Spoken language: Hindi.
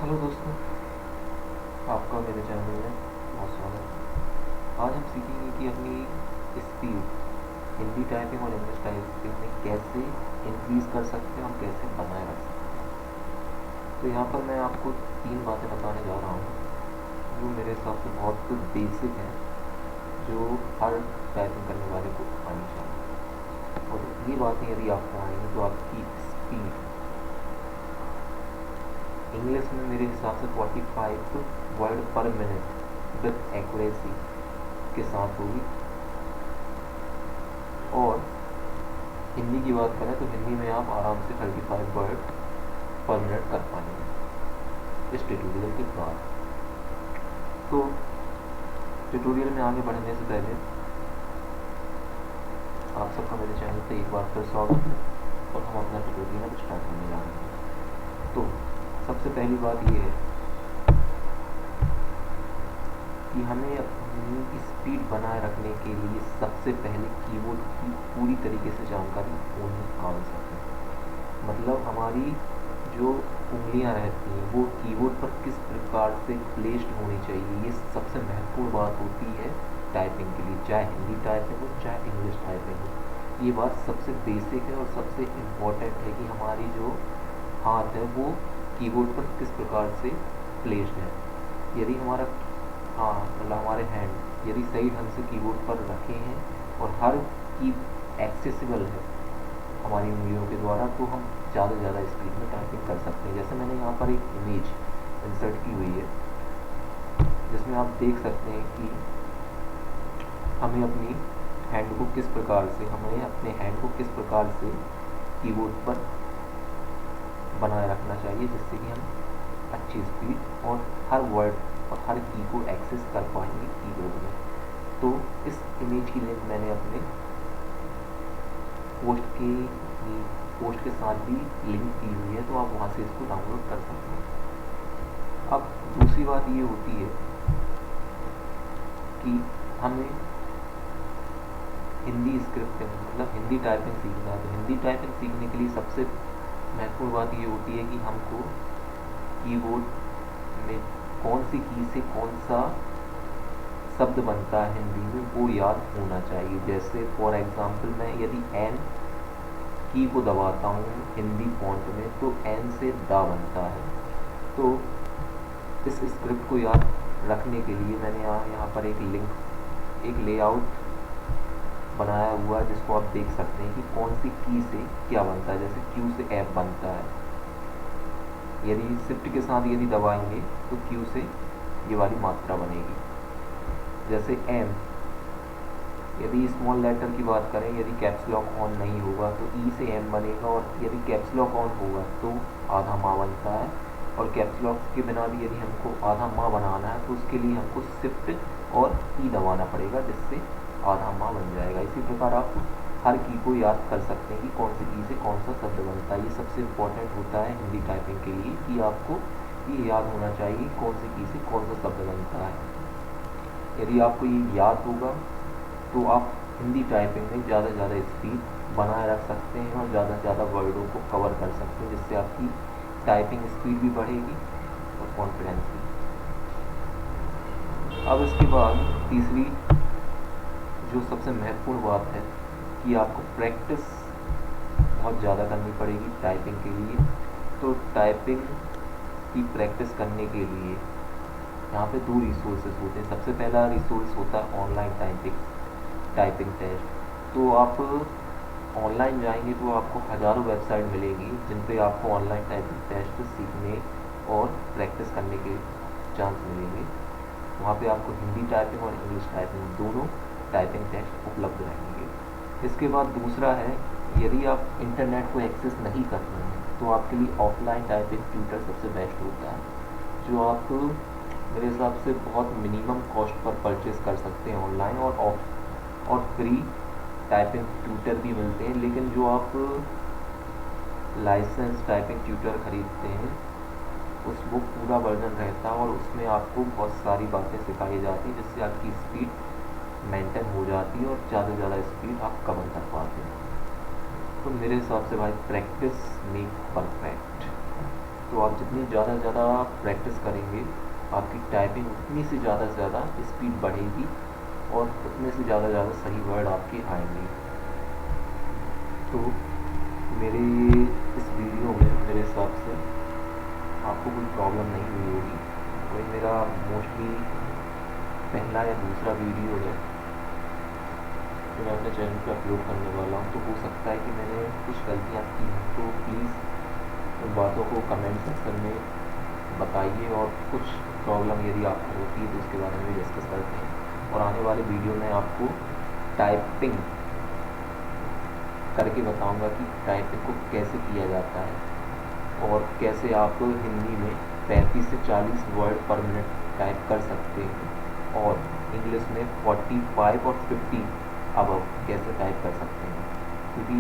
हेलो दोस्तों, आपका मेरे चैनल में बहुत स्वागत है। आज हम सीखेंगे कि अपनी स्पीड हिंदी टाइपिंग और इंग्लिश टाइपिंग में कैसे इंक्रीज़ कर सकते हैं और कैसे बनाए रख सकते हैं। तो यहाँ पर मैं आपको 3 बातें बताने जा रहा हूँ जो मेरे हिसाब से बहुत बेसिक हैं, जो हर टाइपिंग करने वाले को आनी चाहिए। और ये बातें यदि आपको आएंगी तो आपकी स्पीड इंग्लिश में मेरे हिसाब से 45 वर्ड पर मिनट विथ एक्यूरेसी के साथ होगी, और हिंदी की बात करें तो हिंदी में आप आराम से 35 वर्ड पर मिनट कर पाएंगे इस ट्यूटोरियल के बाद। तो ट्यूटोरियल में आगे बढ़ने से पहले आप सबका मेरे चैनल पे एक बार फिर स्वागत है, और हम अपना ट्यूटोरियल स्टार्ट करने जा रहे हैं। तो सबसे पहली बात ये है कि हमें अपनी स्पीड बनाए रखने के लिए सबसे पहले कीबोर्ड की पूरी तरीके से जानकारी होनी आवश्यक है। मतलब हमारी जो उंगलियां रहती हैं वो कीबोर्ड पर किस प्रकार से प्लेस्ड होनी चाहिए, ये सबसे महत्वपूर्ण बात होती है टाइपिंग के लिए, चाहे हिंदी टाइपिंग हो चाहे इंग्लिश टाइपिंग हो। ये बात सबसे बेसिक है और सबसे इम्पॉर्टेंट है कि हमारी जो हाथ है वो कीबोर्ड पर किस प्रकार से प्लेस्ड है। यदि हमारा मतलब हमारे हैंड यदि सही ढंग से कीबोर्ड पर रखे हैं और हर की एक्सेसिबल है हमारी उंगलियों के द्वारा, तो हम ज़्यादा से ज़्यादा स्पीड में टाइपिंग कर सकते हैं। जैसे मैंने यहाँ पर एक इमेज इंसर्ट की हुई है जिसमें आप देख सकते हैं कि हमें अपनी हैंड को किस प्रकार से कीबोर्ड पर बनाए रखना चाहिए, जिससे कि हम अच्छी स्पीड और हर वर्ड और हर की को एक्सेस कर पाएंगे कीबोर्ड में। तो इस इमेज की लिंक मैंने अपने पोस्ट के साथ भी लिंक की हुई है, तो आप वहाँ से इसको डाउनलोड कर सकते हैं। अब दूसरी बात ये होती है कि हमें हिंदी स्क्रिप्टिंग मतलब हिंदी टाइपिंग सीखना है। तो हिंदी टाइपिंग सीखने के लिए सबसे महत्वपूर्ण बात ये होती है कि हमको कीबोर्ड में कौन सी की से कौन सा शब्द बनता है हिंदी में वो याद होना चाहिए। जैसे फॉर एग्जांपल मैं यदि एन की को दबाता हूँ हिंदी फॉन्ट में तो एन से दा बनता है। तो इस स्क्रिप्ट को याद रखने के लिए मैंने यहाँ पर एक लेआउट बनाया हुआ है जिसको आप देख सकते हैं कि कौन सी की से क्या बनता है। जैसे क्यू से एफ बनता है, यदि शिफ्ट के साथ यदि दबाएंगे तो क्यू से ये वाली मात्रा बनेगी। जैसे एम यदि स्मॉल लेटर की बात करें, यदि कैप्स लॉक ऑन नहीं होगा तो ई से एम बनेगा, और यदि कैप्स लॉक ऑन होगा तो आधा माँ बनता है। और कैप्स लॉक के बिना भी यदि हमको आधा माँ बनाना है तो उसके लिए हमको शिफ्ट और ई दबाना पड़ेगा, जिससे आधा माँ बन जाएगा। इसी प्रकार आप हर की को याद कर सकते हैं कि कौन सी की से कौन सा शब्द बनता है। ये सबसे इम्पोर्टेंट होता है हिंदी टाइपिंग के लिए कि आपको ये याद होना चाहिए कौन सी की से कौन सा शब्द बनता है। यदि आपको ये याद होगा तो आप हिंदी टाइपिंग में ज़्यादा से ज़्यादा स्पीड बनाए रख सकते हैं और ज़्यादा से ज़्यादा वर्डों को कवर कर सकते हैं, जिससे आपकी टाइपिंग स्पीड भी बढ़ेगी और कॉन्फिडेंस भी। अब इसके बाद तीसरी जो सबसे महत्वपूर्ण बात है कि आपको प्रैक्टिस बहुत ज़्यादा करनी पड़ेगी टाइपिंग के लिए। तो टाइपिंग की प्रैक्टिस करने के लिए यहाँ पे 2 रिसोर्सेज होते हैं। सबसे पहला रिसोर्स होता है ऑनलाइन टाइपिंग टेस्ट। तो आप ऑनलाइन जाएंगे तो आपको हज़ारों वेबसाइट मिलेगी जिन पे आपको ऑनलाइन टाइपिंग टेस्ट सीखने और प्रैक्टिस करने के चांस मिलेंगे। वहाँ पे आपको हिंदी टाइपिंग और इंग्लिश टाइपिंग दोनों टाइपिंग टेस्ट उपलब्ध रहेंगे। इसके बाद दूसरा है, यदि आप इंटरनेट को एक्सेस नहीं कर रहे हैं तो आपके लिए ऑफलाइन टाइपिंग ट्यूटर सबसे बेस्ट होता है, जो आप मेरे हिसाब से बहुत मिनिमम कॉस्ट पर परचेज़ कर सकते हैं ऑनलाइन, और फ्री टाइपिंग ट्यूटर भी मिलते हैं। लेकिन जो आप लाइसेंस टाइपिंग ट्यूटर खरीदते हैं वो पूरा वर्जन रहता है और उसमें आपको बहुत सारी बातें सिखाई जाती हैं, जिससे आपकी स्पीड मेंटेन हो जाती है और ज़्यादा से ज़्यादा स्पीड आप कवर कर पाते हैं। तो मेरे हिसाब से भाई प्रैक्टिस मेक परफेक्ट। तो आप जितनी ज़्यादा से ज़्यादा प्रैक्टिस करेंगे आपकी टाइपिंग उतनी से ज़्यादा स्पीड बढ़ेगी और उतने से ज़्यादा सही वर्ड आपके आएंगे। तो मेरे इस वीडियो में मेरे हिसाब से आपको कोई प्रॉब्लम नहीं हुई होगी। वही मेरा मोस्टली पहला या दूसरा वीडियो है जो मैं अपने चैनल पर अपलोड करने वाला हूँ, तो हो सकता है कि मैंने कुछ गलतियाँ की हैं, तो प्लीज़ उन बातों को कमेंट सेक्शन में बताइए और कुछ प्रॉब्लम यदि आपको होती है तो उसके बारे में भी डिस्कस करते हैं। और आने वाले वीडियो में आपको टाइपिंग करके बताऊंगा कि टाइपिंग को कैसे किया जाता है और कैसे आप हिंदी में 35 से 40 वर्ड पर मिनट टाइप कर सकते हैं और इंग्लिश में 45 और 50 अब कैसे टाइप कर सकते हैं, क्योंकि